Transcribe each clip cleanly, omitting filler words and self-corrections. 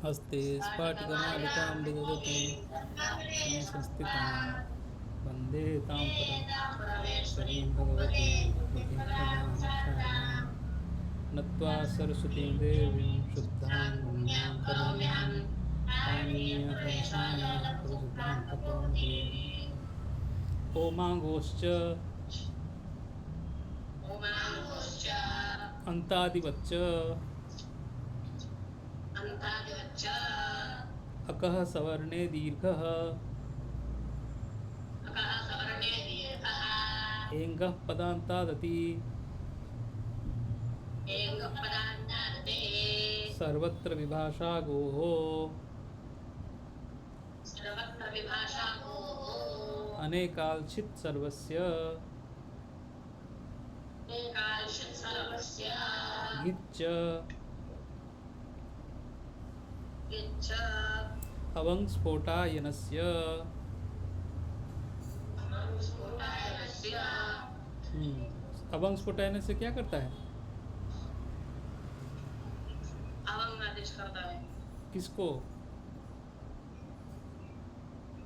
हस्ते स्फाटिकमालिकां विदधतीं समसंस्थितां वन्दे तां परमेश्वरीं भगवतीं बुद्धिप्रदां नत्वा सरस्वतीं देवीं शुद्धां गङ्गाकमनीं पाणिन्यहंसाय प्रसिद्धान्तकौमुदीम् ओमांगोश्च अन्तादिवच्च अकः सवर्णे दीर्घः एङ्गः पदान्तादति सर्वत्र विभाषा गोः अनेकाल्चित् सर्वस्य गिच्च अवङ्स्फोटायनस्य अवङ्स्फोटायनस्य क्या करता है? अवंग आदेश करता है। किसको?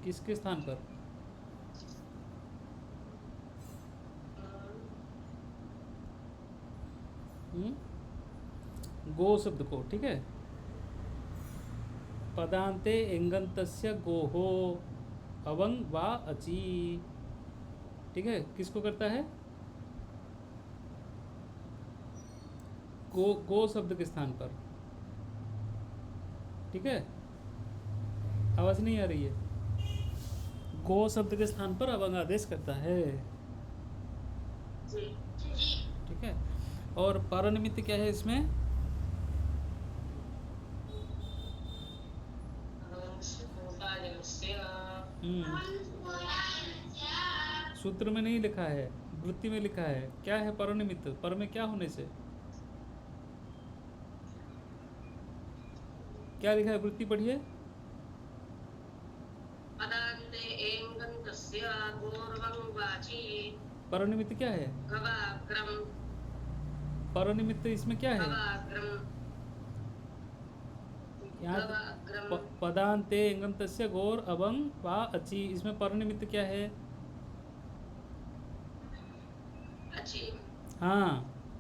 किसके स्थान पर? गो शब्द को, ठीक है। पदांते एंगंतस्य गोहो अवंग वा अची, ठीक है। किसको करता है? गो शब्द के स्थान पर, ठीक है। आवाज नहीं आ रही है? गो शब्द के स्थान पर अवंग आदेश करता है, ठीक है। और परनिमित्त क्या है इसमें? सूत्र में नहीं लिखा है, वृत्ति में लिखा है। क्या है परनिमित्त? पर में क्या होने से? क्या लिखा है? वृत्ति पढ़िए। परनिमित्त क्या है? परनिमित्त इसमें क्या है? यहाँ पदांते एंगंतस्य गोर अवंग वा अची, इसमें परनिमित्त क्या है? हाँ,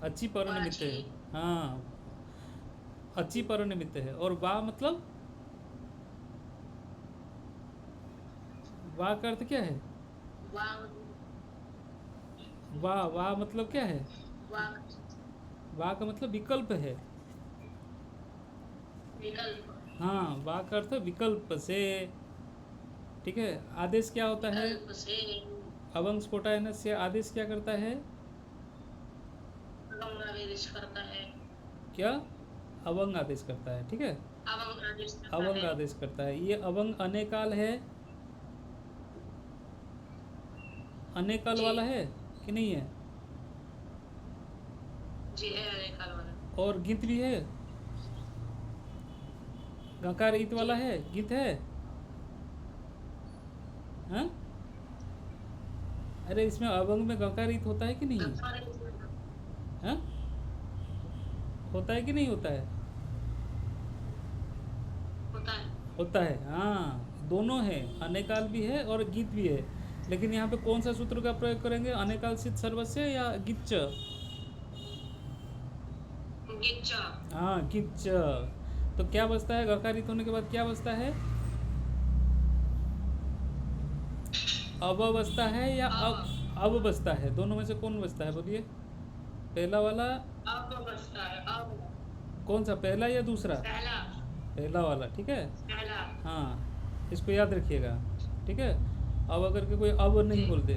अच्छी परनिमित्त है। हाँ, अच्छी परनिमित्त है। और वा मतलब, वा का अर्थ क्या है? वा मतलब क्या है? वा का मतलब विकल्प है। हाँ, वा का अर्थ विकल्प से, ठीक है। आदेश क्या होता है? अवंग स्फोटायनस्य आदेश क्या करता है? आदेश करता है। क्या? अवंग आदेश करता है, ठीक है। अवंग आदेश करता है। ये अवंग अनेकाल है, अनेकाल वाला है कि नहीं है? जी है, अनेकाल वाला। और गित भी है, गकार ईत वाला है, गित है। हाँ? अरे इसमें अवंग में गकार ईत होता है कि नहीं? हाँ? होता है कि नहीं होता है? होता है, हाँ। दोनों है, अनेकाल भी है और गीत भी है। लेकिन यहाँ पे कौन सा सूत्र का प्रयोग करेंगे? अनेकाल सिद्ध सर्वस्य या गिच्च? हाँ, गिच्च। तो क्या बचता है? गकारित होने के बाद क्या बचता है? अब बचता है या अब बचता है? दोनों में से कौन बचता है? बोलिए। पहला वाला अब बचता है। अब कौन सा, पहला या दूसरा? पहला वाला, ठीक है। हाँ, इसको याद रखिएगा, ठीक है। अब अगर के कोई अब नहीं बोल दे,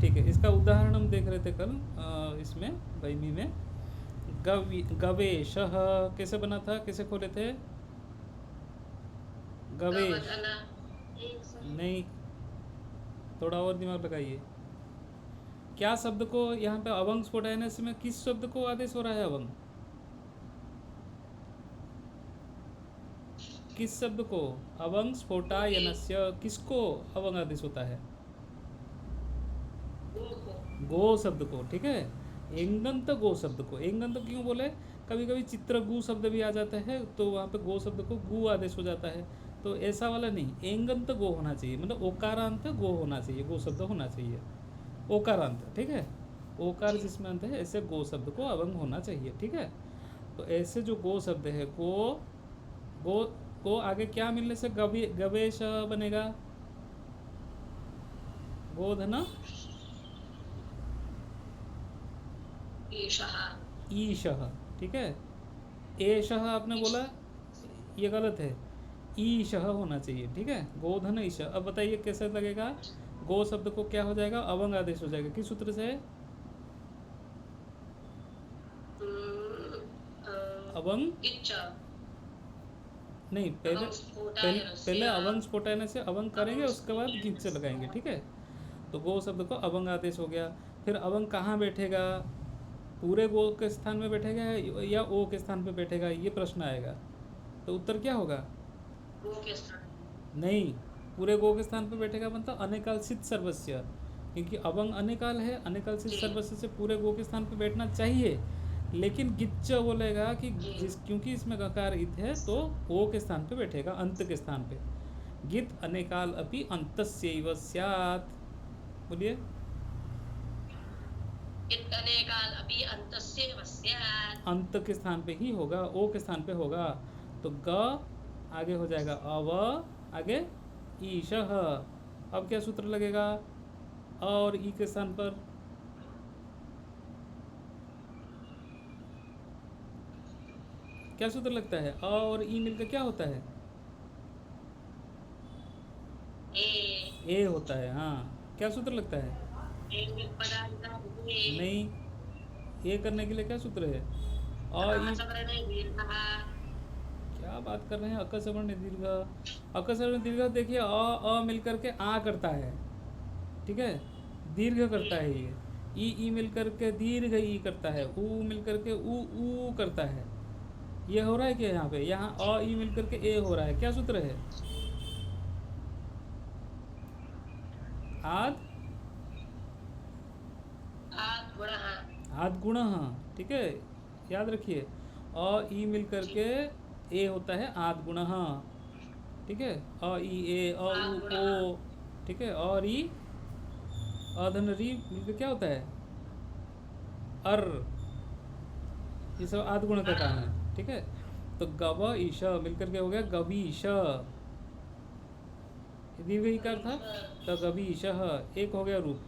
ठीक है। इसका उदाहरण हम देख रहे थे कल इसमें बैमी में। गवेश कैसे बना था? कैसे खोले थे? गवेश नहीं, थोड़ा और दिमाग लगाइए। क्या शब्द को यहाँ पे अवंग स्फोटायनस में किस शब्द को आदेश हो रहा है? अवंग किस शब्द को? अवंग स्फोटायनस्य किसको अवंग आदेश होता है? गो शब्द को, ठीक है। एंगंत गो शब्द को। एंगंत क्यों बोले? कभी कभी चित्र गु शब्द भी आ जाता है, तो वहाँ पे गो शब्द को गु आदेश हो जाता है। तो ऐसा वाला नहीं, एंगंत गो होना चाहिए, मतलब ओकारांत गो होना चाहिए, गो शब्द होना चाहिए, ओकारांत, ठीक है। ओकार जिसमें अंत है, ऐसे गो शब्द को अवंग होना चाहिए, ठीक है। तो ऐसे जो गो शब्द है, गो को आगे क्या मिलने से गवेश बनेगा, गोधन ईशः ईशः, ठीक है। एशः आपने बोला, ये गलत है, ईशः होना चाहिए, ठीक है, गोधन ईशः। अब बताइए कैसे लगेगा, गो शब्द को क्या हो जाएगा, अवंग आदेश हो जाएगा, किस सूत्र से, अवंग इच्छा नहीं, पहले अवंग स्फोटाने से अवंग करेंगे, उसके बाद गिच से लगाएंगे, ठीक है। तो गो शब्द को अवंग आदेश हो गया। फिर अवंग कहाँ बैठेगा, पूरे गो के स्थान में बैठेगा या ओ के स्थान पे बैठेगा, ये प्रश्न आएगा। तो उत्तर क्या होगा, गो के स्थान नहीं, पूरे गो के स्थान पे बैठेगा, मतलब अनेकाल सिद्ध सर्वस्य, क्योंकि अवंग अनेकाल है, अनेकाल सिद्ध सर्वस्य से पूरे गो के स्थान पे बैठना चाहिए। लेकिन गिच्च बोलेगा कि क्योंकि इसमें गकार इत है, तो ओ के स्थान पे बैठेगा, अंत के स्थान पे। गित अनेकाल अपि अंतस्यैव स्यात्, बोलिए, अनेकाल अपि अंतस्यैव स्यात्, अंत के स्थान पे ही होगा, ओ के स्थान पे होगा। तो ग आगे हो जाएगा अव, आगे ईशः। अब क्या सूत्र लगेगा, अ और ई के स्थान पर, क्या सूत्र लगता है, अ और ई मिलकर क्या होता है, ए होता है, हाँ। क्या सूत्र लगता है, नहीं, ये करने के लिए क्या सूत्र है, अ ई, क्या बात कर रहे हैं, अकसवर्ण दीर्घ, अकसवर्ण दीर्घ देखिए, अ मिलकर के आ करता है, ठीक है, दीर्घ करता है ये, ई मिलकर के दीर्घ ई करता है, ऊ मिलकर के ऊ करता है, ये हो रहा है क्या यहाँ पे, यहाँ अ ई मिलकर के ए हो रहा है, क्या सूत्र है, आद आद गुण, ठीक है, याद रखिए, अ ई मिलकर के ए होता है आद गुण, ठीक है, अ ई ए अ उ ओ, ठीक है, और ई अधन री मिलकर क्या होता है, अर, ये सब आद गुण का काम है, ठीक है। तो गव ईश मिलकर के हो गया गवीश, दीर्घ इकार था, तो गवीश, एक हो गया रूप।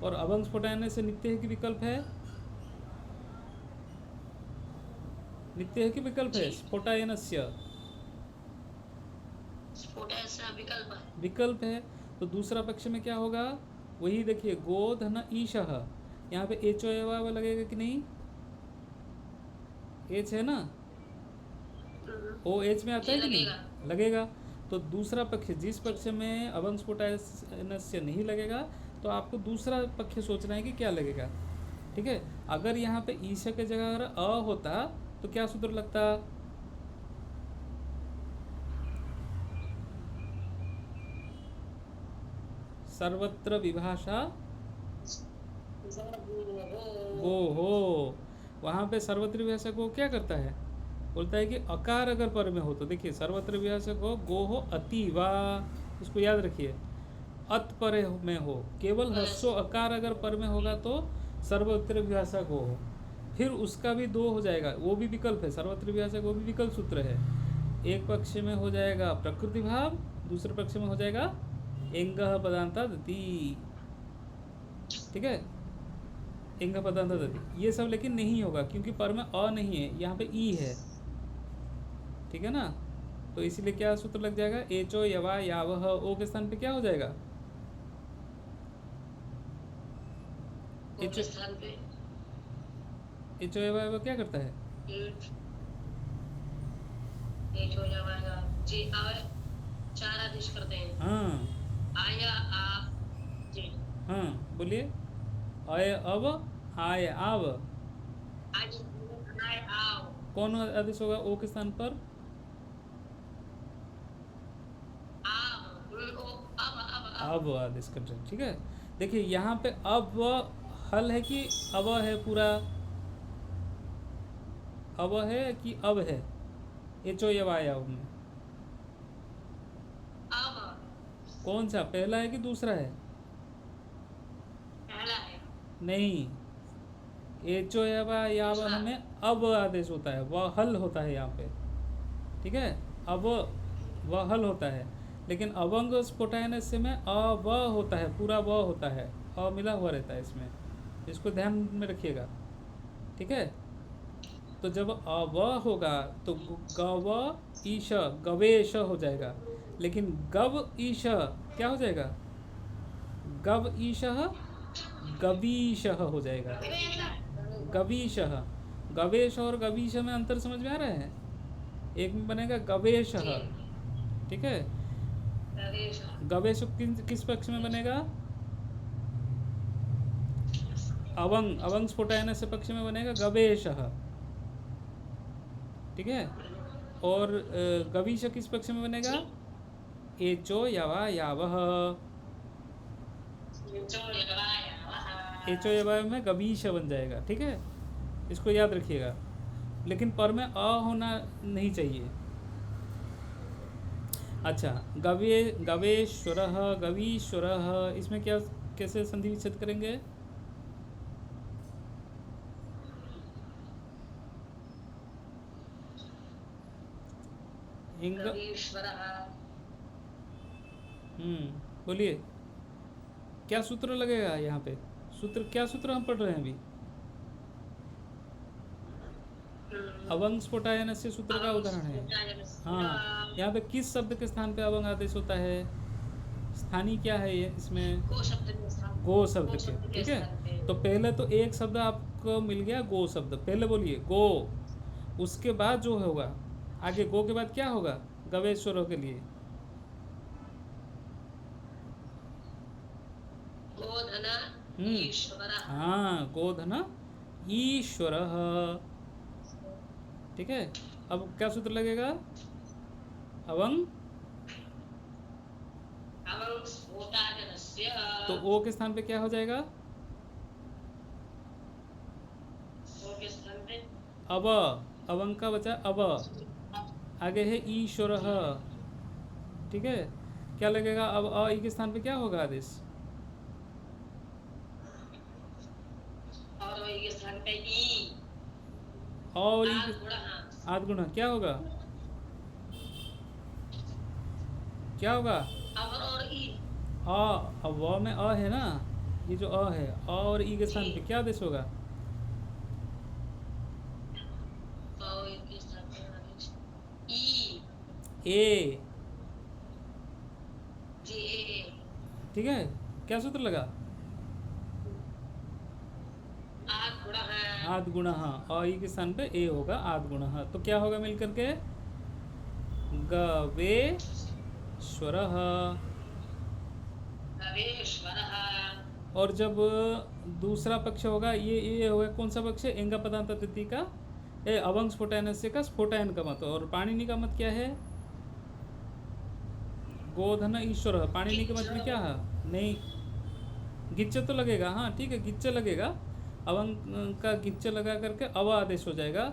और अभंग स्फोटायन से नित्य है कि विकल्प है, नित्य है कि विकल्प है, स्फोटायनस्य विकल्प है। तो दूसरा पक्ष में क्या होगा, वही देखिए, गोधन ईशः, यहाँ पे एच ओ लगेगा कि नहीं, एच है ना, ओ एच में आता है कि नहीं, लगेगा। तो दूसरा पक्ष, जिस पक्ष में अभंग स्फोटायनस्य नहीं लगेगा, तो आपको दूसरा पक्ष सोचना है कि क्या लगेगा, ठीक है। अगर यहाँ पे ईश के जगह अगर अ होता तो क्या सूत्र लगता, सर्वत्र विभाषा गो हो, वहाँ पे सर्वत्र विभाषा गो क्या करता है, बोलता है कि अकार अगर पर में हो तो, देखिए सर्वत्र विभाषा गो हो अतीवा, इसको याद रखिए, अत पर में हो, केवल हस्सो अकार अगर पर में होगा तो सर्वत्र विभाषा गो हो, फिर उसका भी दो हो जाएगा, वो भी विकल्प है, सर्वत्र विभाषा गो भी विकल्प सूत्र है। एक पक्ष में हो जाएगा प्रकृति भाव, दूसरे पक्ष में हो जाएगा एंगः पदांता दति, ठीक है, एंगः पदांता दति, ये सब लेकिन नहीं होगा क्योंकि पर में अ नहीं है, यहाँ पे ई है, ठीक है ना। तो इसीलिए क्या सूत्र लग जाएगा, एचो यवा यावह, ओ के स्थान पे क्या हो जाएगा, एचो यवा यावह क्या करता है, चार आदेश करते हैं, हाँ आया आ जे, हाँ बोलिए, आय अब, आय आव, आज आए आओ, कौन आदेश होगा ओ के स्थान पर, अब आदेश कर रहे हैं, ठीक है। देखिए यहाँ पे अब हल है कि अब है पूरा, अब है कि अब है? एचो यवाया में अब कौन सा, पहला है कि दूसरा है? पहला है। नहीं, एचो यावह दूसरा। में अब आदेश होता है, वह हल होता है यहाँ पे, ठीक है। अब वह हल होता है, लेकिन अवंग स्फोटायनस्य में अ व होता है, पूरा व होता है, अ मिला हुआ रहता है इसमें, इसको ध्यान में रखिएगा, ठीक है। तो जब अव होगा तो गव ईश गवेश हो जाएगा, लेकिन गव ईश क्या हो जाएगा? गव ईश गवीश हो जाएगा, गवीश। गवेश और गवीश में अंतर समझ में आ रहा है? एक में बनेगा गवेश, ठीक है। प्रवेश। गवेश किस पक्ष में बनेगा? अवंग, अवंग स्फोटायनस्य पक्ष में बनेगा गवेश, ठीक है। और गवीश किस पक्ष में बनेगा? एचो यवा यावह, जो लगाया वह। एचो यवा में गवीश बन जाएगा, ठीक है। इसको याद रखिएगा, लेकिन पर में अ होना नहीं चाहिए। अच्छा, गवेश्वरः गवीश्वरः, इसमें क्या, कैसे संधि विच्छेद करेंगे? इंग, गवीश्वरः। बोलिए क्या सूत्र लगेगा यहाँ पे? सूत्र क्या, सूत्र हम पढ़ रहे हैं अभी? अवंग स्फोटायनस्य सूत्र का उदाहरण है। हाँ, यहाँ पे किस शब्द के स्थान पे अवंग आदेश होता है? स्थानीय क्या है ये इसमें? गो शब्द के स्थान। गो शब्द के, ठीक है। तो पहले तो एक शब्द आपको मिल गया, गो शब्द, पहले बोलिए गो, उसके बाद जो होगा आगे, गो के बाद क्या होगा गवेश्वरों के लिए? गोधन ईश्वरः। हाँ, गोधन ईश्वरः, ठीक है। अब क्या सूत्र लगेगा? अवंग, अवंग स्फोटायनस्य। तो ओ के स्थान पे क्या हो जाएगा? ओ के स्थान पे अब, अवंग का बचा अब, आगे है ईश्वरः, ठीक है। क्या लगेगा अब? अ ई के स्थान पे क्या होगा आदेश? और ई के स्थान पे ई। और ई आद्गुणः। आद्गुण क्या होगा? क्या होगा? अव और ई। अ, अब व में अ है ना, ये जो अ है, अ और ई के स्थान पे क्या आदेश होगा? और ई के स्थान पे ई। ए, जी ए। ठीक है। क्या सूत्र लगा? आद्गुणः। आद्गुण, अ ई के स्थान पे ए होगा, आद्गुण। तो क्या होगा मिल करके? गवेश्वरः। गवेश्वरः। और जब दूसरा पक्ष होगा, ये होगा कौन सा पक्ष है? एंगा पदांत तिथि का, अवंग स्फोटायनस्य का स्फोटायन का मत। और पाणिनि का मत क्या है? गोधन ईश्वर। पाणिनि के मत में क्या है? नहीं, गिच्च तो लगेगा, हाँ ठीक है, गिच्च लगेगा, अवंग का गिच्च लगा करके अव आदेश हो जाएगा।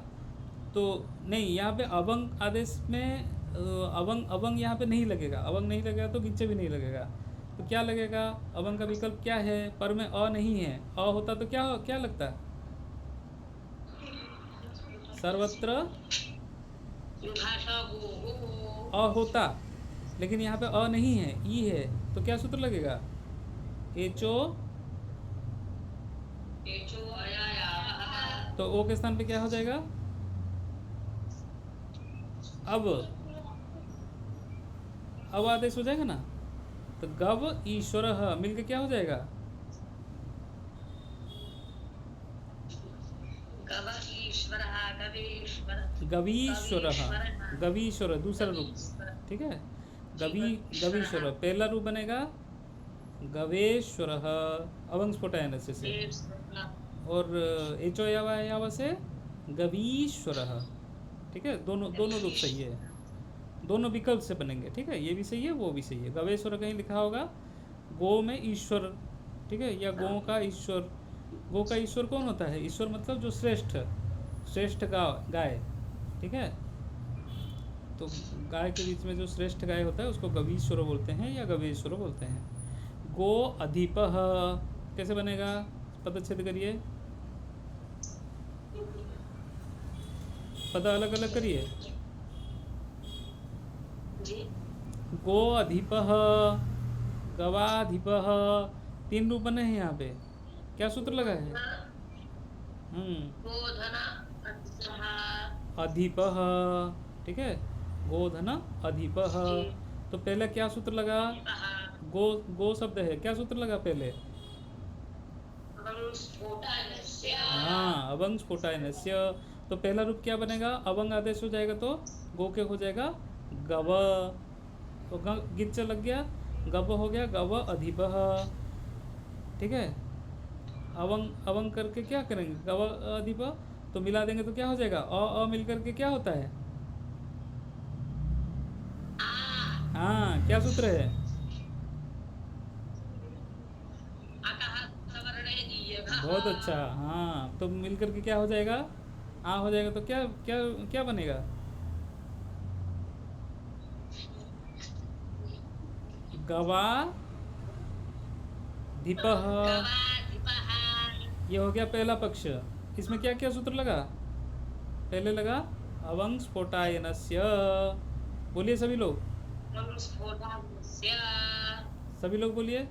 तो नहीं, यहाँ पे अवंग आदेश में अवंग यहाँ पे नहीं लगेगा, अवंग नहीं लगेगा तो गिच्च भी नहीं लगेगा। तो क्या लगेगा? अवंग का विकल्प क्या है? पर में अ नहीं है, अ होता तो क्या लगता? सर्वत्र भाषा गो। अ होता, लेकिन यहाँ पे अ नहीं है, ई है, तो क्या सूत्र लगेगा? एचो, एचो अयायावः। तो ओ के स्थान पे क्या हो जाएगा? अब आदेश हो जाएगा ना। तो गव ईश्वर मिलके क्या हो जाएगा? गवीश्वरः। गवीश्वरः। गवीश्वर, गवीश्वर दूसरा रूप, ठीक है। गवीश्वर पहला रूप बनेगा गवेश्वर, अवंग स्फोटायनस्य से, और एचो यावा से गवीश्वर, ठीक है। दोनों रूप सही है, दोनों विकल्प से बनेंगे, ठीक है। ये भी सही है, वो भी सही है। गवेश्वर कहीं लिखा होगा गो में ईश्वर, ठीक है, या गो का ईश्वर। गो का ईश्वर कौन होता है? ईश्वर मतलब जो श्रेष्ठ श्रेष्ठ गाय, ठीक है। तो गाय के बीच में जो श्रेष्ठ गाय होता है उसको गवीश्वर बोलते हैं या गवेश्वर बोलते हैं। गो अधिपः कैसे बनेगा, पदच्छेद करिए, पद अलग अलग करिए। जी गो अधिपः, गवाधिपः, 3 रूप बने हैं यहाँ पे। क्या सूत्र लगा है? गोधन अर्थः अधिपः, ठीक है, गोधन अधिपः। तो पहले क्या सूत्र लगा? गो शब्द है, क्या सूत्र लगा पहले? हाँ, अवंग स्फोटायनस्य। तो पहला रूप क्या बनेगा? अवंग आदेश हो जाएगा तो गो के हो जाएगा गव, तो गिच्च लग गया, गव हो गया गव अधिपः, ठीक है। अवंग अवंग करके क्या करेंगे? गव अधिप, तो मिला देंगे तो क्या हो जाएगा? अ मिल करके क्या होता है? हाँ, क्या सूत्र है? बहुत अच्छा, हाँ। तो मिल करके क्या हो जाएगा? आ हो जाएगा। तो क्या क्या क्या बनेगा? गवा धिपः, ये हो गया पहला पक्ष। इसमें क्या क्या सूत्र लगा? पहले लगा अवंग स्फोटायनस्य, बोलिए सभी लोग, सभी लोग बोलिए।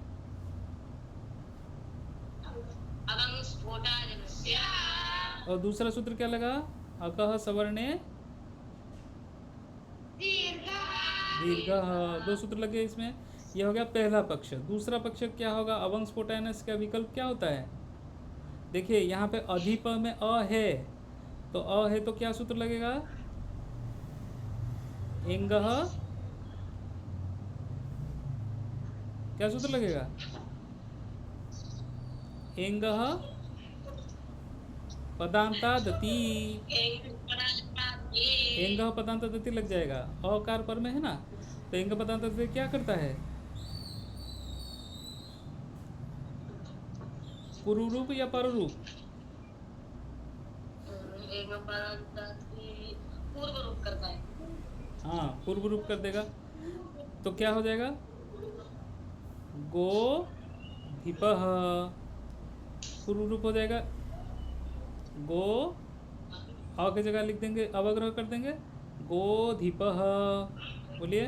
और दूसरा सूत्र क्या लगा? अकः सवर्णे दीर्घः, 2 सूत्र लगे इसमें। यह हो गया पहला पक्ष। दूसरा पक्ष क्या होगा? अवंग स्फोटायनस का विकल्प क्या होता है? देखिए यहाँ पे अधिप में अ है, तो अ है तो क्या सूत्र लगेगा? एंगः, क्या सूत्र लगेगा? एंगः पदांतादति, एंगः पदांतादति लग जाएगा, अकार पर में है ना। तो एंग पदांतादति क्या करता है? पूर्व रूप या पर रूप? पूर्व रूप करता है। हाँ, पूर्व रूप कर देगा। तो क्या हो जाएगा? गो धिपः, पूर्व रूप हो जाएगा। गो अ की जगह लिख देंगे, अवग्रह कर देंगे, गो धिपः, बोलिए।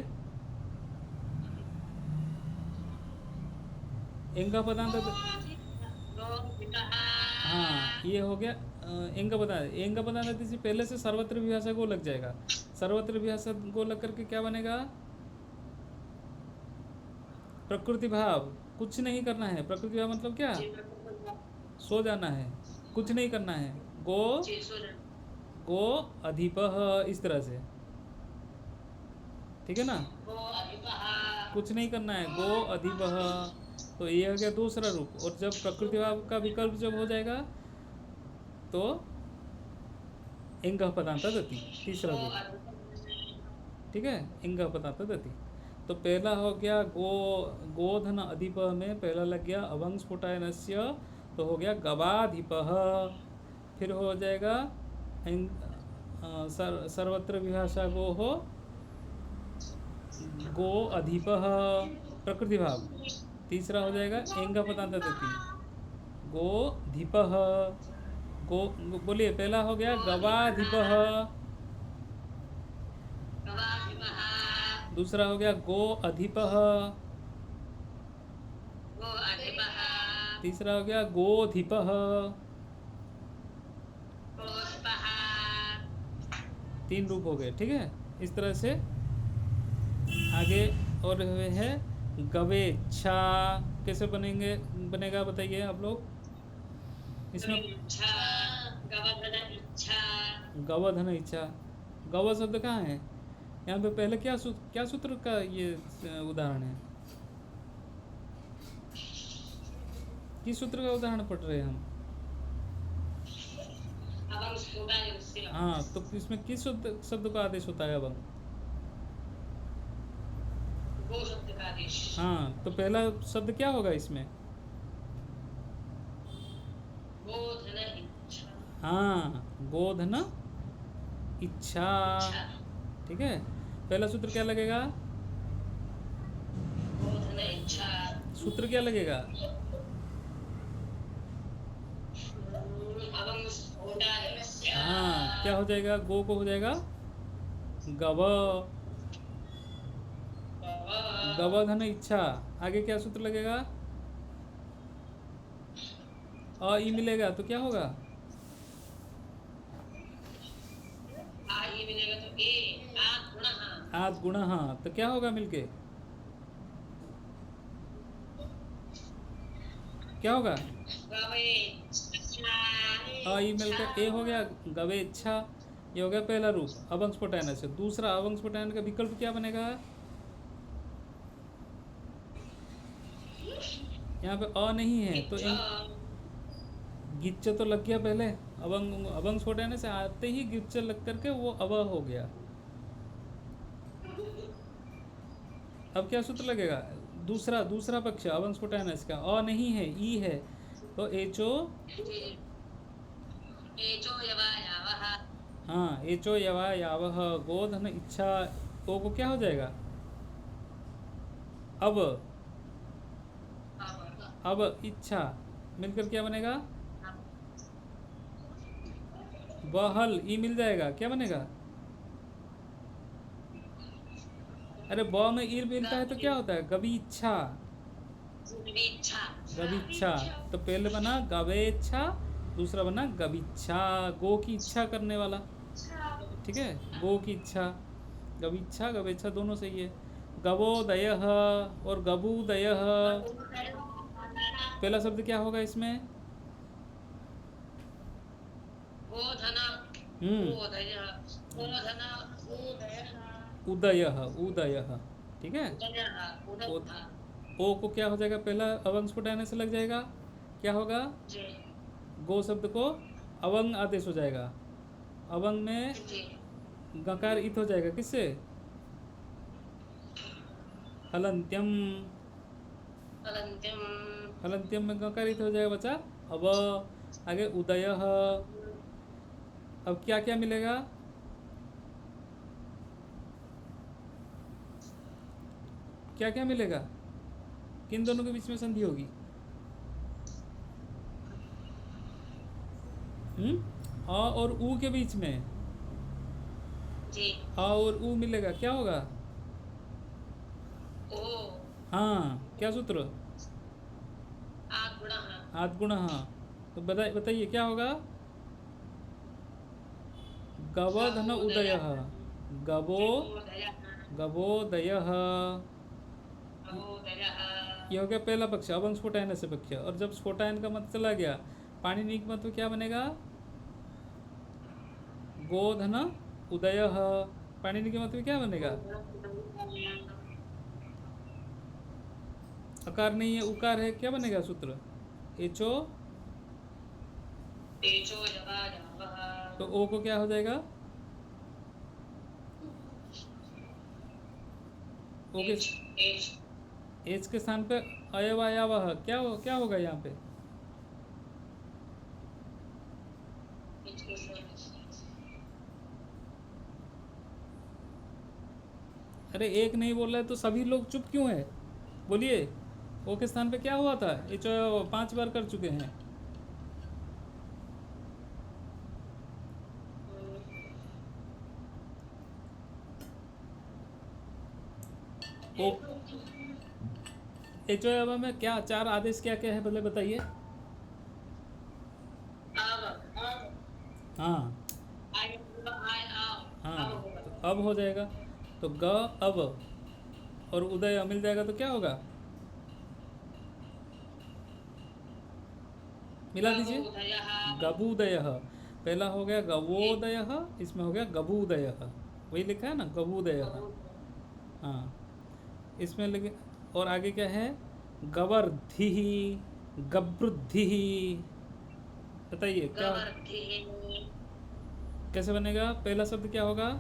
एंग पदांत, हाँ ये हो गया एंग पदांत। एंग पदांत से पहले से सर्वत्र विभाषा को लग जाएगा। सर्वत्र विभाषा को लग करके क्या बनेगा? प्रकृति भाव, कुछ नहीं करना है। प्रकृति भाव मतलब क्या? सो जाना है, कुछ नहीं करना है। गो अधिपः, इस तरह से, ठीक है ना। कुछ नहीं करना है, गो अधिपः। तो ये हो गया दूसरा रूप। और जब प्रकृति भाव का विकल्प जब हो जाएगा तो इंगः पदांतादति, तीसरा रूप, ठीक है, इंगः पदांतादति। तो पहला हो गया गोधन अधिप में पहला लग गया अवंग स्फोटायनस्य, तो हो गया गवाधिपः। फिर हो जाएगा सर्वत्र विभाषा गो हो गो अधिपः, प्रकृति भाव। तीसरा हो जाएगा एंग पदांतादति, गो धिपः। गो बोलिए, पहला हो गया गवाधिपः, दूसरा हो गया गो अधिपः, तीसरा हो गया गोधिपः, तीन रूप हो गए, ठीक है। इस तरह से आगे और है गवेच्छा, कैसे बनेगा बताइए आप लोग। इसमें गवधन इच्छा, गव शब्द कहाँ है यहाँ पे? पहले क्या सूत्र का ये उदाहरण है? किस सूत्र का उदाहरण पढ़ रहे हैं हम? हाँ, तो इसमें किस शब्द का आदेश होता है? अवंग, गो शब्द का आदेश। हाँ, तो पहला शब्द क्या होगा इसमें? गोधन इच्छा। हाँ, गोधन इच्छा। इच्छा। ठीक है, पहला सूत्र क्या लगेगा? गोधन इच्छा। सूत्र क्या लगेगा? अवं स्फोटानस्य। हाँ, क्या हो जाएगा? गो को हो जाएगा गव। गवधन इच्छा। आगे क्या सूत्र लगेगा? अ ई मिलेगा तो क्या होगा? आ ये मिलेगा तो ए आ गुणः। आद गुण। हाँ, तो क्या होगा मिलके? क्या होगा? गवे अ ई मिलकर ए हो गया गवेच्छा। ये हो गया पहला रूप अवंग स्फोटायन से। दूसरा अवंग स्फोटायन का विकल्प क्या बनेगा? यहाँ पे अ नहीं है तो इन गिच्च तो लग गया पहले। अवंग अवंग स्फोटायन से आते ही गिच्च लग करके वो अव हो गया। अब क्या सूत्र लगेगा? दूसरा दूसरा पक्ष अवंग स्फोटायन का अ नहीं है ई है तो एचो। एचो यवायावः। हाँ, एचो यवा यावह गोधन इच्छा। ओ को क्या हो जाएगा? अब अब इच्छा मिलकर क्या बनेगा? बहल ई मिल जाएगा, क्या बनेगा? अरे ब में ई मिलता है तो क्या होता है? गवी इच्छा। इच्छा। गविच्छा। तो पहले बना गवेच्छा, दूसरा बना गविच्छा, गो की इच्छा करने वाला। ठीक है, गो की इच्छा। गविच्छा गवेच्छा दोनों सही है। गवोदयः और गबूदयः। पहला शब्द क्या होगा इसमें? गोधन हम्म, गोधयः। गोधन गोधयः। उदयः उदयः। ठीक है, उदयः ओ, उदयः। ओ को क्या हो जाएगा? पहला अवंग स्फुटाने से लग जाएगा, क्या होगा? जी गो शब्द को अवंग आदेश हो जाएगा। अवंग में जी। गकार इत हो जाएगा, किससे? हलंत्यम। अनन्त्यं। हलंत्यम में गकार इत हो जाएगा बच्चा। अब आगे उदयः। अब क्या क्या मिलेगा? क्या क्या मिलेगा? किन दोनों के बीच में संधि होगी? अ और उ के बीच में जी अ और उ मिलेगा, क्या होगा? ओ हाँ, क्या सूत्र? आ गुणः। आद्गुण। हाँ, तो बताइए क्या होगा? गवधन उदयः। गवो गोधयः। गवोदयः। गोधयः। ये हो गया पहला पक्ष अवंग स्फोटायन से पक्ष। और जब स्फोटायन का मत चला गया, पाणिनि का मत क्या बनेगा? गोधन उदयः। पाणिनि के मत में क्या बनेगा? अकार नहीं है उकार है, क्या बनेगा सूत्र? एचो। तेजो यवायावः। तो ओ को क्या हो जाएगा? ओ के एच एच के स्थान पे अयवायावह क्या होगा यहाँ पे? एच के साथ। अरे एक नहीं बोल रहा है तो सभी लोग चुप क्यों है? बोलिए, ओ के स्थान पे क्या हुआ था? एच 5 बार कर चुके हैं। ओ एच में क्या चार आदेश क्या क्या है पहले बताइए। हाँ हाँ, तो अब हो जाएगा तो ग अब और उदय मिल जाएगा तो क्या होगा? मिला दीजिए। गबूदयः। पहला हो गया गवोदयः, इसमें हो गया गबूदयः। वही लिखा है ना, गबूदयः। हाँ, इसमें लगे। और आगे क्या है? गवर्धिः, गब्रुद्धिः। बताइए क्या कैसे बनेगा? पहला शब्द क्या होगा?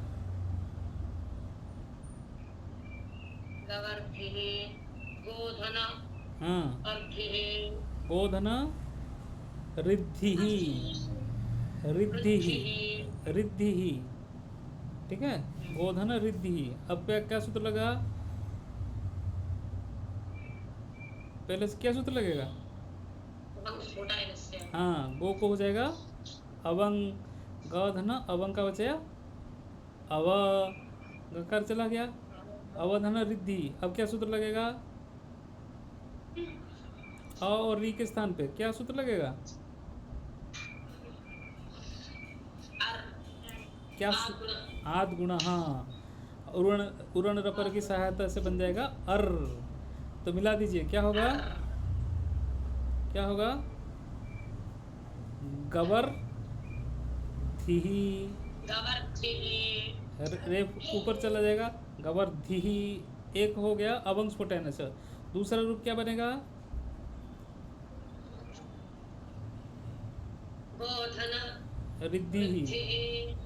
गोधन हाँ, अर्धिः। गोधन रिद्धिः। रिद्धि ही, रिद्धि ही, ठीक है, गोधन रिद्धि ही। अब क्या सूत्र लगा, पहले से क्या सूत्र लगेगा, हाँ, गो को हो जाएगा अवंग, गधन अवंग का बचया अव, गकार चला गया, अवधन रिद्धि। अब क्या सूत्र लगेगा, अ और री के स्थान पे क्या सूत्र लगेगा, क्या आद गुणा, हाँ, उरण उरण रपर की सहायता से बन जाएगा अर। तो मिला दीजिए, क्या होगा, क्या होगा, गबर थी, रे ऊपर चला जाएगा, गबर धी, एक हो गया अवंग स्फोटन से। दूसरा रूप क्या बनेगा, रिद्धि ही,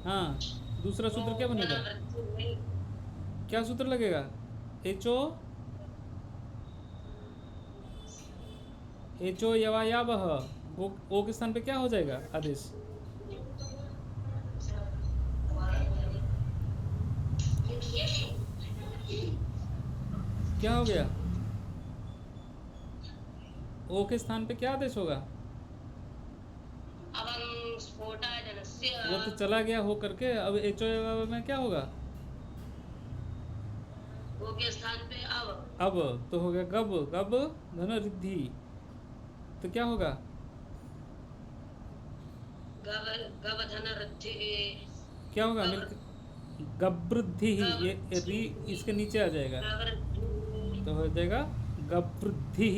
हाँ, दूसरा सूत्र क्या बनेगा, क्या सूत्र लगेगा, एचो, एचो यवायावह, ओ के स्थान पे क्या हो जाएगा आदेश, क्या हो गया, ओ के स्थान पे क्या आदेश होगा, वो तो चला गया हो करके, अब एचो में क्या होगा, वो के स्थान पे अब तो हो गया गब, गब धन रिद्धि, तो क्या होगा, गब धन रिद्धि, क्या होगा, गबृद्धि ही, ये री इसके नीचे आ जाएगा, तो हो जाएगा गबृद्धि,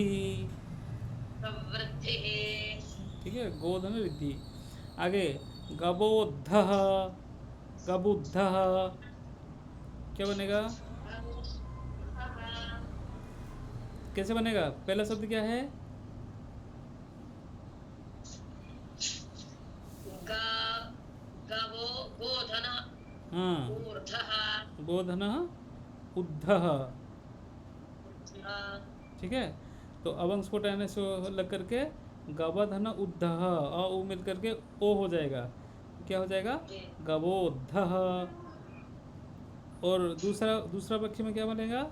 ठीक है, गोधन रिद्धि। आगे गबोद्ध, गबुद्ध, क्या बनेगा, कैसे बनेगा, पहला शब्द क्या है, हाँ, गोधन उद्ध, ठीक है, तो अवंग स्फोट आने से लग करके गबधन उद्ध, उ मिल करके ओ हो जाएगा, क्या हो जाएगा, गबोद्ध। और दूसरा पक्ष में क्या बनेगा,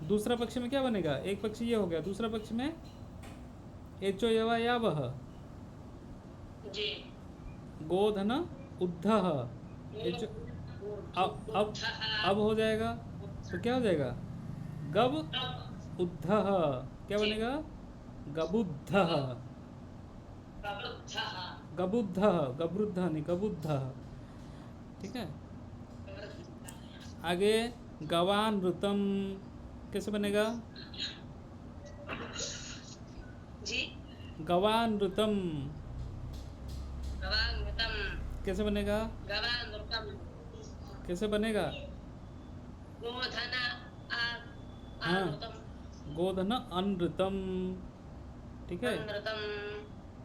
दूसरा पक्ष में क्या बनेगा, एक पक्ष ये हो गया, दूसरा पक्ष में एचो यवा यावह, गोधन उद्ध, अब हो जाएगा, तो क्या हो जाएगा, गब उद्ध, क्या बनेगा, गबुद्ध, गबुद्ध, गबरुद्ध नहीं गबुद्ध, ठीक है। आगे गवानृतम, कैसे बनेगा, गवानृतम, कैसे बनेगा, कैसे बनेगा, हाँ, गोधन अनृतम, ठीक है,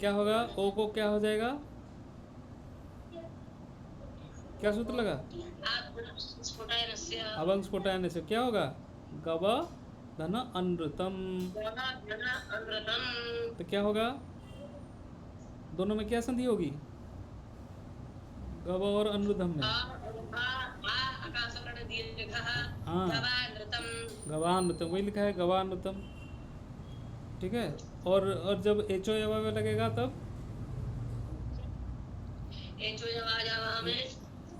क्या होगा, ओ को क्या हो जाएगा, क्या सूत्र लगा, अवंग स्फोटायन से क्या होगा, गव धन अनृतम, तो क्या होगा, दोनों में क्या संधि होगी, गव और अनृतम में, हाँ, गवानृतम, वही लिखा है गवानृतम, ठीक है। और जब एचो यवा में लगेगा तब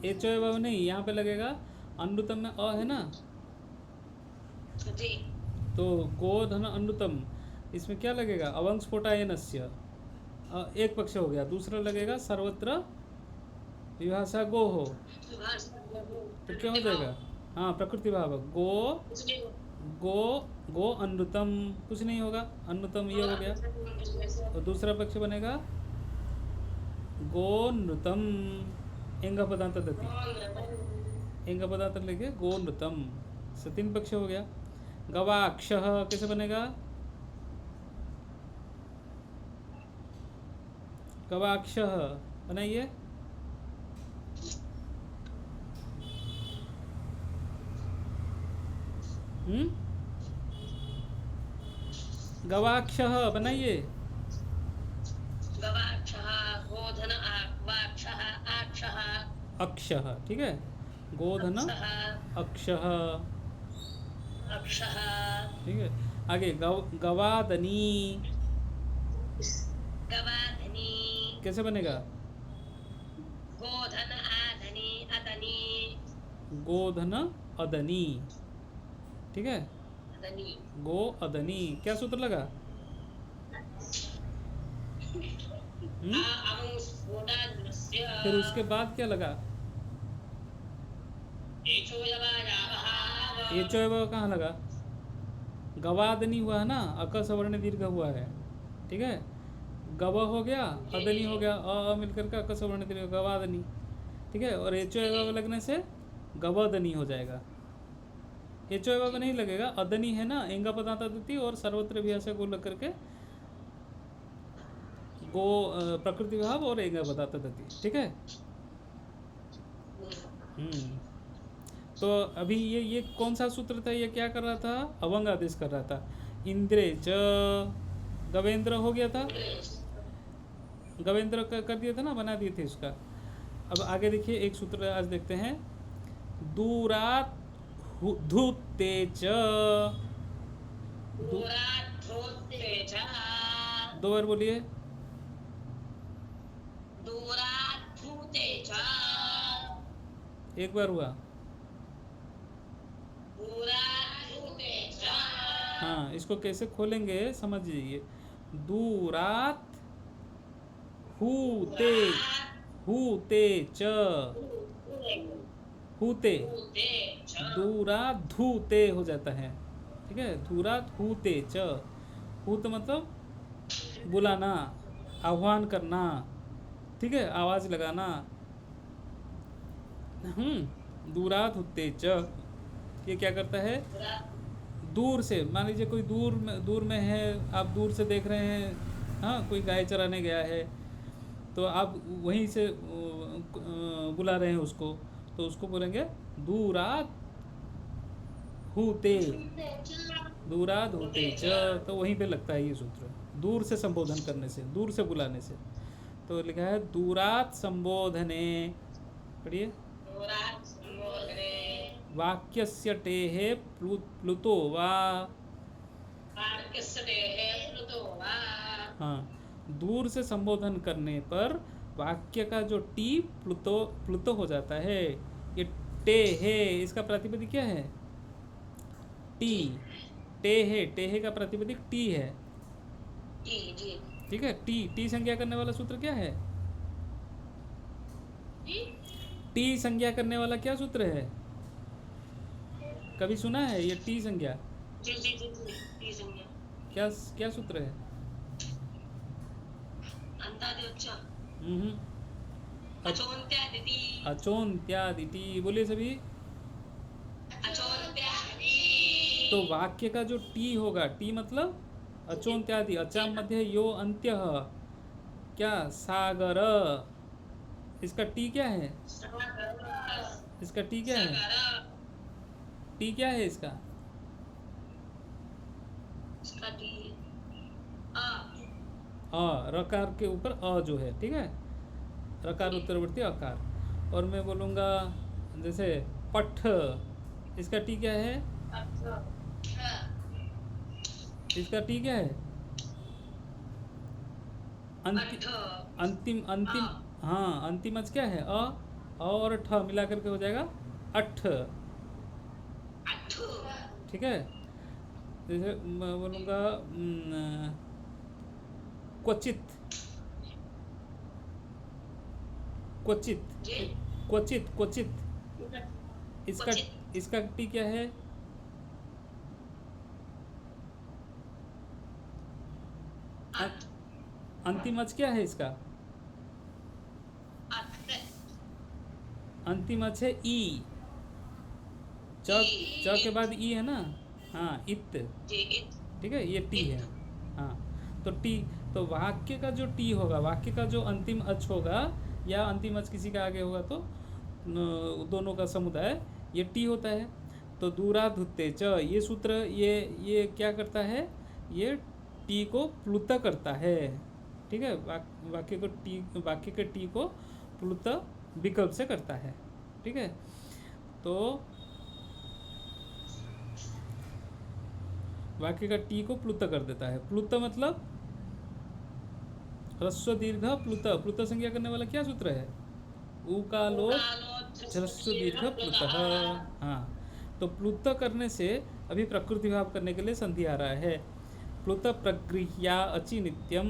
एचो यवा नहीं, यहाँ पे लगेगा अनृतम में अ है ना, तो गोधन अनृतम, इसमें क्या लगेगा, अवंग स्फोटायनस्य, एक पक्ष हो गया, दूसरा लगेगा सर्वत्र विभाषा गो हो, तो क्या हो जाएगा, हाँ, प्रकृति भाव, गो अनृतम, कुछ नहीं होगा, अनृतम ये हो गया, और दूसरा पक्ष बनेगा गो नृतम, एंग पदांत दति, एंग पदांत लेके गो नृतम, से तीन पक्ष हो गया। गवाक्ष कैसे बनेगा, गवाक्ष बनाइए, गवाक्ष बनाइए, अक्षः, ठीक है, गोधन अक्षः, अक्षः ठीक है। आगे गवादनी, गवाधनी कैसे बनेगा? गोधन आधनी अदनी गोधन अदनी, ठीक है, अदनी गो अदनी, क्या सूत्र लगा? अमुं स्फोटाद्रस्य फिर उसके बाद क्या लगा? एचो यवायावः एचो एव कहाँ लगा? गवादनी हुआ है ना, अक सवर्ण दीर्घ हुआ है, ठीक है, गव हो गया, अदनी हो गया, अ मिलकर के अक सवर्ण दीर्घ गवादनी, ठीक है। और एचो एव लगने से गवदनी हो जाएगा। एचो एव नहीं लगेगा, अदनी है ना, एंगा पदाता देती और सर्वत्र भी ऐसे गो लग करके गो प्रकृति भाव और एंगा पदाता देती, ठीक है। तो अभी ये कौन सा सूत्र था? ये क्या कर रहा था? अवंग आदेश कर रहा था। इंद्रे च गवेंद्र हो गया था, गवेंद्र कर दिया था ना, बना दिए थे उसका। अब आगे देखिए एक सूत्र आज देखते हैं। दूरात धूते च, दूराद्धूते च दो बार बोलिए। दूराद्धूते च एक बार हुआ। दूराद्धूते च हाँ, इसको कैसे खोलेंगे समझ लीजिए। दूरात हूते, हूते च, हूते, दूरात धूते हो जाता है, ठीक है। दूरात हूते च, हूत मतलब बुलाना, आह्वान करना, ठीक है, आवाज लगाना। दूरात हूते च, ये क्या करता है? दूर से, मान लीजिए कोई दूर में है, आप दूर से देख रहे हैं, हाँ, कोई गाय चराने गया है, तो आप वहीं से बुला रहे हैं उसको, तो उसको बोलेंगे दूरात हूते, दूरात हूते च, तो वहीं पे लगता है ये सूत्र, दूर से संबोधन करने से, दूर से बुलाने से। तो लिखा है दूरात संबोधने, पढ़िए। दूरात् संबोधने वाक्यस्य टेः प्लुतो वा, वाक्यस्य टेः प्लुतो वा हाँ, दूर से संबोधन करने पर वाक्य का जो टी प्लुतो हो जाता है। ये टे है, इसका प्रातिपदिक क्या है? टी, टे है, टे है का प्रातिपदिक टी है, जी जी ठीक है। टी संज्ञा करने वाला सूत्र क्या है? जी टी संज्ञा करने वाला क्या सूत्र है? कभी सुना है ये टी संज्ञा? जी जी जी जी टी संज्ञा क्या क्या सूत्र है? अंतादिवच्च हम्म, अचोन्त्यादिति अचोन्त्यादिति, बोलिए सभी। अचोन्त्यादिति तो वाक्य का जो टी होगा, टी मतलब अचोन्त्यादि, अचाम मध्य यो अंत्य, क्या? सागर। इसका टी क्या है? इसका टी क्या है? टी क्या है इसका? इसका टी रकार के ऊपर अ जो है, ठीक है, रकार उत्तरवर्ती अकार। और मैं बोलूँगा जैसे पठ, इसका टी क्या है? इसका टी क्या है? अंतिम अंतिम, हाँ, अंतिम अच क्या है? अ और ठ मिला करके हो जाएगा अठ, ठीक है। जैसे मैं बोलूँगा क्वचित, क्वचित, क्वचित, क्वचित, इसका टी क्या है? अंतिम अच क्या है इसका? अंतिम अच है ई, च के बाद ई है ना, हाँ, इत, ठीक है, ये टी है, हाँ। तो टी, तो वाक्य का जो टी होगा, वाक्य का जो अंतिम अच होगा या अंतिम अच किसी का आगे होगा, तो दोनों का समुदाय ये टी होता है। तो दूराधुत्ते च, ये सूत्र ये क्या करता है? ये टी को प्लुत करता है, ठीक है। वाक्य के टी को प्लुत विकल्प से करता है, ठीक है। तो वाक्य का टी को प्लुत कर देता है। प्लुत मतलब ह्रस्व दीर्घ प्लुत। प्लुत संज्ञा करने वाला क्या सूत्र है? उकालोच ह्रस्व दीर्घ प्लुत। हाँ, तो प्लुत करने से अभी प्रकृति भाव करने के लिए संधि आ रहा है। प्लुत प्रगृह्या अचि नित्यम।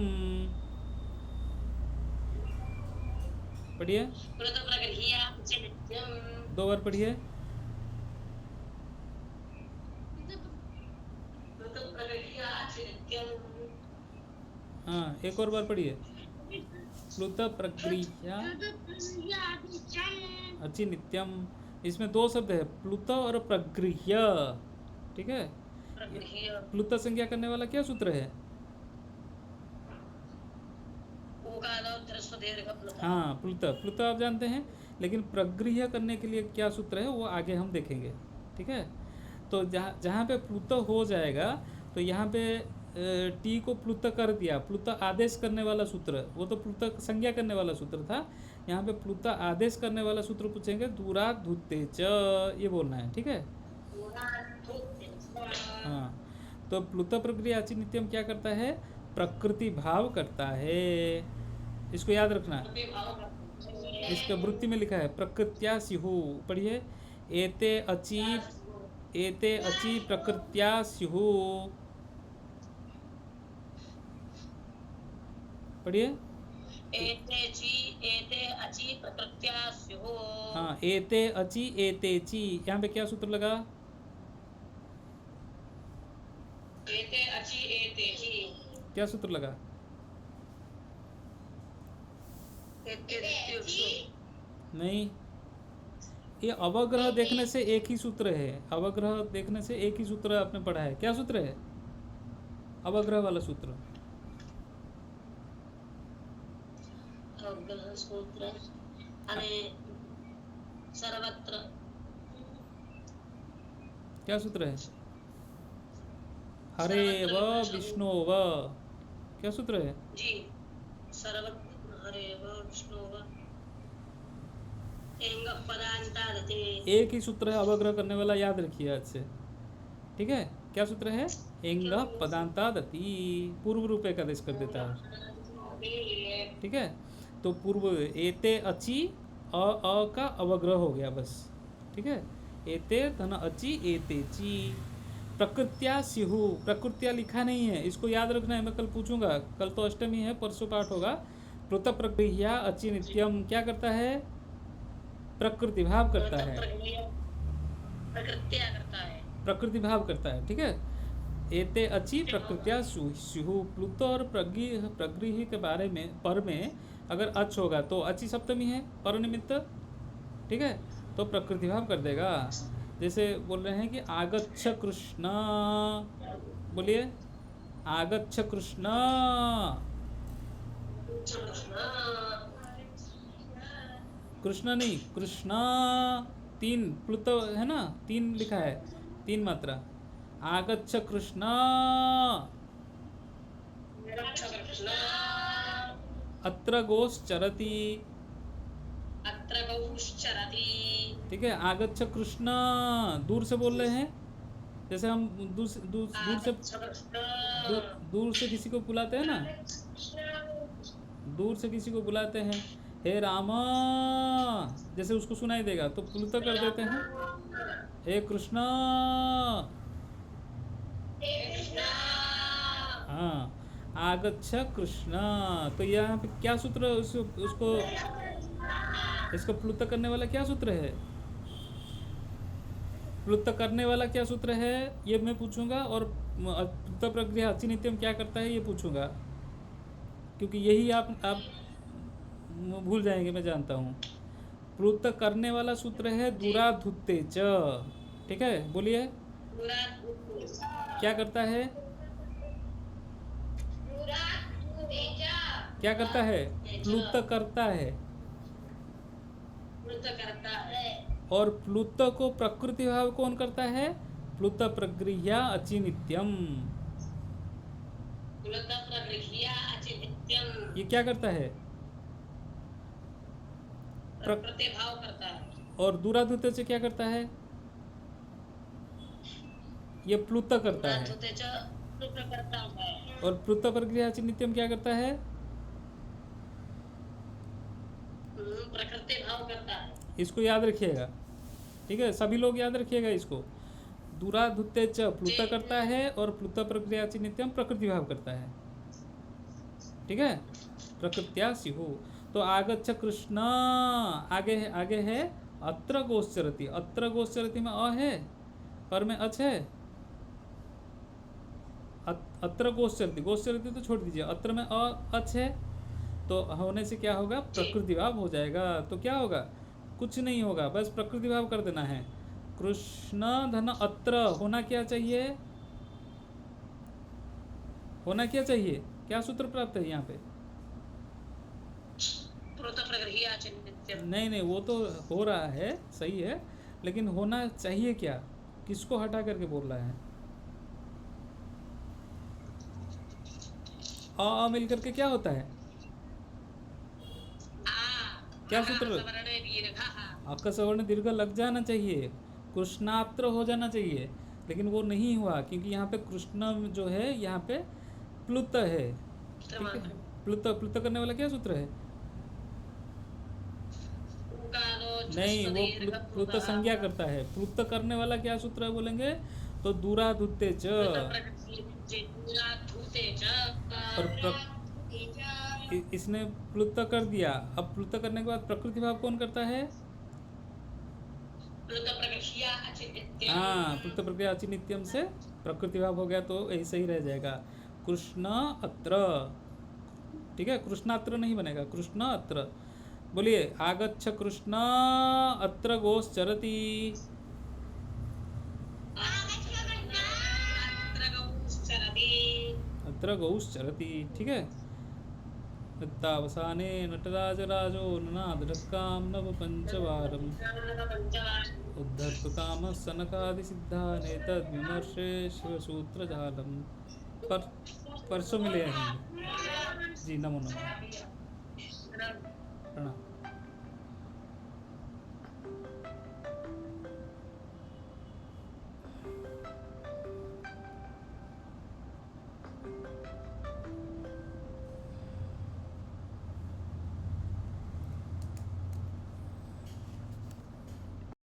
पढ़िए, प्लुत प्रगृह्या अचि नित्यम। 2 बार पढ़िए। प्लुत प्रगृह्या अचि नित्यम। हाँ, एक और बार पढ़िए। प्लुत प्रगृह्या अचि नित्यम। इसमें 2 शब्द है, प्लुत और प्रगृह्य, ठीक है। प्रगृह्य प्लुत संज्ञा करने वाला क्या सूत्र है? उकालोच ह्रस्व दीर्घ प्लुत। हाँ, प्लुत। प्लुत आप जानते हैं, लेकिन प्रगृह्य करने के लिए क्या सूत्र है वो आगे हम देखेंगे, ठीक है। तो जहाँ जहाँ पे प्लुत हो जाएगा तो यहाँ पे टी को प्लुत कर दिया। प्लुत आदेश करने वाला सूत्र, वो तो प्लुत संज्ञा करने वाला सूत्र था। यहाँ पे प्लुत आदेश करने वाला सूत्र पूछेंगे, दूरात् धुत्ते च, ये बोलना है, ठीक है। हाँ, तो प्लुत प्रक्रिया अचि नित्यम क्या करता है? प्रकृति भाव करता है। इसको याद रखना। इसका वृत्ति में लिखा है प्रकृत्या स्युः। पढ़िए, एते अचि प्रकृत्या स्युः। पढ़िए। एते अचि प्रकृत्या स्युः। हाँ, एते अचि एते ची, यहाँ पे क्या सूत्र लगा? एते अचि एते ची। क्या सूत्र लगा? नहीं, ये अवग्रह देखने से एक ही सूत्र है। अवग्रह देखने से एक ही सूत्र आपने पढ़ा है। क्या सूत्र है अवग्रह वाला सूत्र? अवग्रह सूत्र अरे सर्वत्र। क्या सूत्र है? हरे व विष्णु व, क्या सूत्र है? जी, सर्वत्र हरे व विष्णु व एंग पदांतादते। एक ही सूत्र है अवग्रह करने वाला, याद रखिए आज से, ठीक है। क्या सूत्र है? एंग पदांतादति, पूर्व रूप एकादेश कर देता है, ठीक है। तो पूर्व एते अचि अ का अवग्रह हो गया बस, ठीक है। एते धन अचि एते ची। प्रकृत्या स्युः, प्रकृत्या लिखा नहीं है, इसको याद रखना है, मैं कल पूछूंगा। कल तो अष्टमी है, परसों पाठ होगा। प्लुत प्रगृह्या अचि नित्यम क्या करता है? प्रकृति भाव करता है, प्रकृत्या करता है, प्रकृति भाव करता है, ठीक है। एते अचि प्रकृत्या स्युः। प्लुत और प्रगृह्य के बारे में पर में अगर अच होगा तो अचि सप्तमी है, पर निमित्त, ठीक है, तो प्रकृति भाव कर देगा। जैसे बोल रहे हैं कि आगच्छ कृष्ण, बोलिए आगच्छ कृष्ण। कृष्ण नहीं, कृष्ण 3 प्लुत है ना, 3 लिखा है, 3 मात्रा। आगच्छ कृष्ण। अत्र गोश्चरति, अत्र गौश्चरति। ठीक है। आगच्छ कृष्ण दूर से बोल रहे हैं, जैसे हम दूर से किसी को बुलाते हैं ना, दूर से किसी को बुलाते हैं, हे राम, जैसे उसको सुनाई देगा तो प्लुत कर देते हैं, हे कृष्ण। हाँ, आगच्छ कृष्ण। तो यहाँ पे क्या सूत्र, उसको इसको प्लुत करने वाला क्या सूत्र है? प्लुत करने वाला क्या सूत्र है ये मैं पूछूंगा, और प्लुत प्रक्रिया अचि नित्यम क्या करता है ये पूछूंगा, क्योंकि यही आप भूल जाएंगे, मैं जानता हूँ। प्लुत करने वाला सूत्र है दूरात् धुत्ते च, ठीक है। बोलिए क्या करता है? क्या करता है? प्लुत करता है। और प्लुत को प्रकृति भाव कौन करता है? प्लुत प्रगृह्या अचि नित्यम। ये क्या करता है? प्रकृति भाव करता है। और दूराधुते से क्या करता है? ये प्लुत करता है। दूराधुते च प्लुत करता है। और प्लुत प्रक्रियाचि नित्यम क्या करता है? प्रकृति भाव करता है। इसको याद रखिएगा, ठीक है, सभी लोग याद रखिएगा इसको। दूराधुते च प्लुत करता है और प्लुत प्रक्रियाचि नित्यम प्रकृति भाव करता है, ठीक है। प्रकृत्या सिहु। तो आगच्छ कृष्ण, आगे है अत्र गोश्चरति। अत्र गोश्चरति में अ है और में अच है। अत्र गोश्चरति, गोश्चरति तो छोड़ दीजिए, अत्र में अ अच है, तो होने से क्या होगा? प्रकृति भाव हो जाएगा। तो क्या होगा? कुछ नहीं होगा, बस प्रकृति भाव कर देना है। कृष्ण धन अत्र होना क्या चाहिए? होना क्या चाहिए? क्या सूत्र प्राप्त है यहाँ पे? नहीं, वो तो हो रहा है, सही है, लेकिन होना चाहिए क्या? किसको हटा करके बोल रहा है? अ मिल करके क्या होता है? क्या सूत्र? अक सवर्ण दीर्घ लग जाना चाहिए, कृष्णात्र हो जाना चाहिए, लेकिन वो नहीं हुआ क्योंकि यहाँ पे कृष्ण जो है यहाँ पे प्लुत है, ठीक है। प्लुत करने वाला क्या सूत्र है? नहीं, वो प्लुत संज्ञा करता है। प्लुत करने वाला क्या सूत्र है बोलेंगे? तो दूराधुते च। और इसने प्लुत कर दिया। अब प्लुत करने के बाद प्रकृति भाव कौन करता है? हाँ, प्लुत प्रक्रिया अचि नित्यम से प्रकृति भाव हो गया, तो ऐसे ही रह जाएगा कृष्ण अत्र, ठीक है। कृष्णात्र नहीं बनेगा, कृष्ण अत्र। बोलिए, आगच्छ कृष्ण अत्र गोश्चरति। अत्र गौश्चरति, ठीक है। नृत्तावसाने नटराजराजो ननादढक्कां नव पंचवारम् उद्धर्तुकामः सनकादिसिद्धानेतद्विमर्शे शिवसूत्रजालम्। परसों मिले हैं जी। नमो नमः, प्रणाम।